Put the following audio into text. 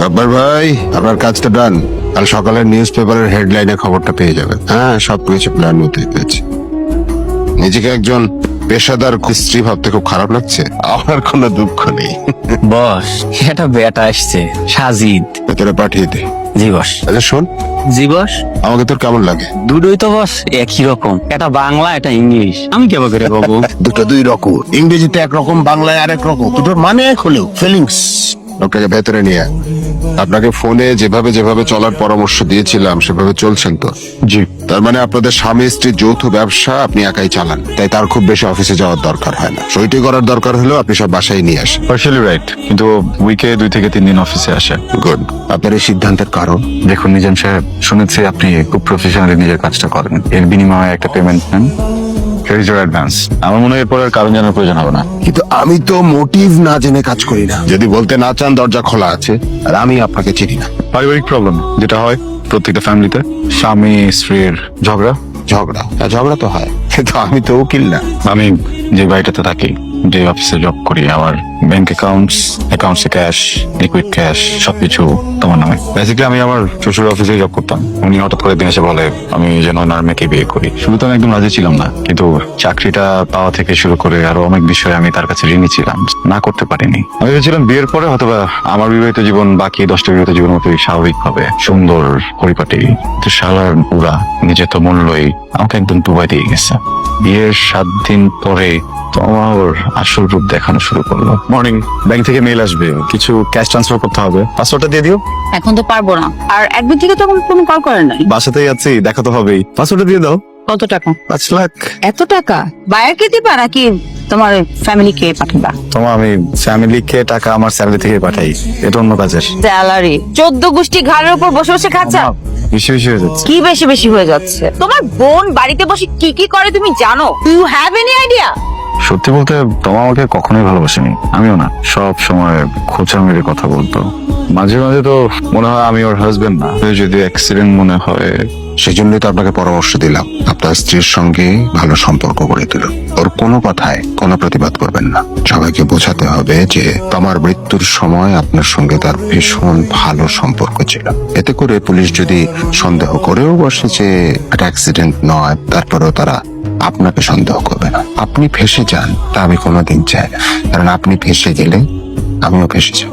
গব্বর ভাই, আপনার কাজটা ডান। কাল সকালের নিউজ পেপারের হেডলাইনে খবরটা পেয়ে যাবেন। হ্যাঁ, সবকিছু প্ল্যান মতোই পেয়েছি। নিজেকে একজন পেশাদার স্ত্রী ভাবতে খুব খারাপ লাগছে? আমার কোনো দুঃখ নেই। বস, এটা বেটা আসছে সাজিদ। ভেতরে পাঠিয়ে দে। জি বস। আচ্ছা শোন, জি বস। আমাকে তোর কেমন লাগে? দুটোই তো বস একই রকম, এটা বাংলা এটা ইংলিশ। আমি কেমন করে বাবু? দুটো দুই রকম, ইংরেজিতে একরকম, বাংলায় আরেক রকম। দুটোর মানে এক হলেও ফিলিংস। লোকটাকে ভেতরে নিয়ে আয়। আপনাকে ফোনে যেভাবে যেভাবে চলার পরামর্শ দিয়েছিলাম সেভাবে চলছেন তো? জি। তার মানে আপনাদের স্বামী স্ত্রীর যৌথ ব্যবসা আপনি একাই চালান, তাই তার খুব বেশি অফিসে যাওয়ার দরকার হয় না। সইটি করার দরকার হলেও আপনি সব বাসায় নিয়ে আসেন। পার্শিয়ালি রাইট, কিন্তু উইকে 2 থেকে 3 দিন অফিসে আসে। গুড। আপনার এই সিদ্ধান্তের কারণ? দেখুন নিজাম সাহেব, শুনেছি আপনি খুব প্রফেশনালি নিজের কাজটা করেন, এর বিনিময়ে একটা পেমেন্ট নেন। Here is your advance. আমার মনে হয় এরপর আর কারণ জানার প্রয়োজন হবে না। কিন্তু আমি তো মোটিভ না জেনে কাজ করি না। যদি বলতে না চান দরজা খোলা আছে, আর আমি আপনাকে চিনি না। পারিবারিক প্রবলেম যেটা হয় প্রত্যেকটা ফ্যামিলিতে, স্বামী স্ত্রীর ঝগড়া। ঝগড়া? হ্যাঁ, ঝগড়া তো হয়, কিন্তু আমি তো উকিল না। আমি যে বাড়িটাতে থাকি, যে অফিসে জব করি, আমার ব্যাংক অ্যাকাউন্টসে ক্যাশ, লিকুইড ক্যাশ সবকিছু তোমার নামে। বেসিক্যালি আমি আমার শ্বশুর অফিসে জব করতাম। উনি হঠাৎ করে দিন এসে বলে আমি যেন ওনার মেয়েকে বিয়ে করি। শুরু তো আমি একদম রাজি ছিলাম না, কিন্তু চাকরিটা পাওয়া থেকে শুরু করে আরো অনেক বিষয়ে আমি তার কাছে ঋণী ছিলাম, না করতে পারিনি। আমি ভেবেছিলাম বিয়ের পরে হয়তোবা আমার বিবাহিত জীবন বাকি 10টা বিবাহিত জীবন মতোই স্বাভাবিক হবে, সুন্দর পরিপাটি। কিন্তু শালার পুরা নিজে তো মূল্যই আমাকে একদম ডুবাই দিয়ে গেছে। বিয়ের 7 দিন পরে তোমার আসল রূপ দেখানো শুরু করলো। মর্নিং, ব্যাংক থেকে মেল আসবে, কিছু ক্যাশ ট্রান্সফার করতে হবে, পাসওয়ার্ডটা দিয়ে দিও। এখন তো পারবো না, আর একদিন থেকে তো কোনো কল করেন নাই। বাসাতেই আছি, দেখা তো হবেই, পাসওয়ার্ডটা দিয়ে দাও। কত টাকা? 5 লাখ। এত টাকা বায়ারকে দিবা নাকি তোমার ফ্যামিলি কে পাঠাবা? তোমার আমি ফ্যামিলিকে টাকা আমার স্যালারি থেকে পাঠাই, এটা অন্য কাজের। স্যালারি 14 গোষ্ঠী ঘাড়ের উপর বসে বসে খাচ্ছা। বেশি বেশি হয়ে যাচ্ছে। কি বেশি বেশি হয়ে যাচ্ছে? তোমার বোন বাড়িতে বসে কি কি করে তুমি জানো? You have any idea? সত্যি বলতে তোমা আমাকে কখনোই ভালোবাসেনি, আমিও না। সব সময় খোঁচা মেরে কথা বলতো। মাঝে মাঝে তো মনে হয় আমি ওর হাজবেন্ড না। যদি অ্যাক্সিডেন্ট মনে হয়। সেজন্যই তো আপনাকে পরামর্শ দিলাম, আপনার স্ত্রীর সঙ্গে ভালো সম্পর্ক গড়ে তুলুন। ওর কোনো কথায় কোনো প্রতিবাদ করবেন না। সবাইকে বোঝাতে হবে যে তোমার মৃত্যুর সময় আপনার সঙ্গে তার ভীষণ ভালো সম্পর্ক ছিল। এতে করে পুলিশ যদি সন্দেহ করেও বসে যে এটা অ্যাক্সিডেন্ট নয়, তারপরেও তারা আপনাকে সন্দেহ করবে না। আপনি ফেঁসে যান তা আমি কোনোদিন চাই না, কারণ আপনি ফেঁসে গেলে আমিও ফেঁসে যাব।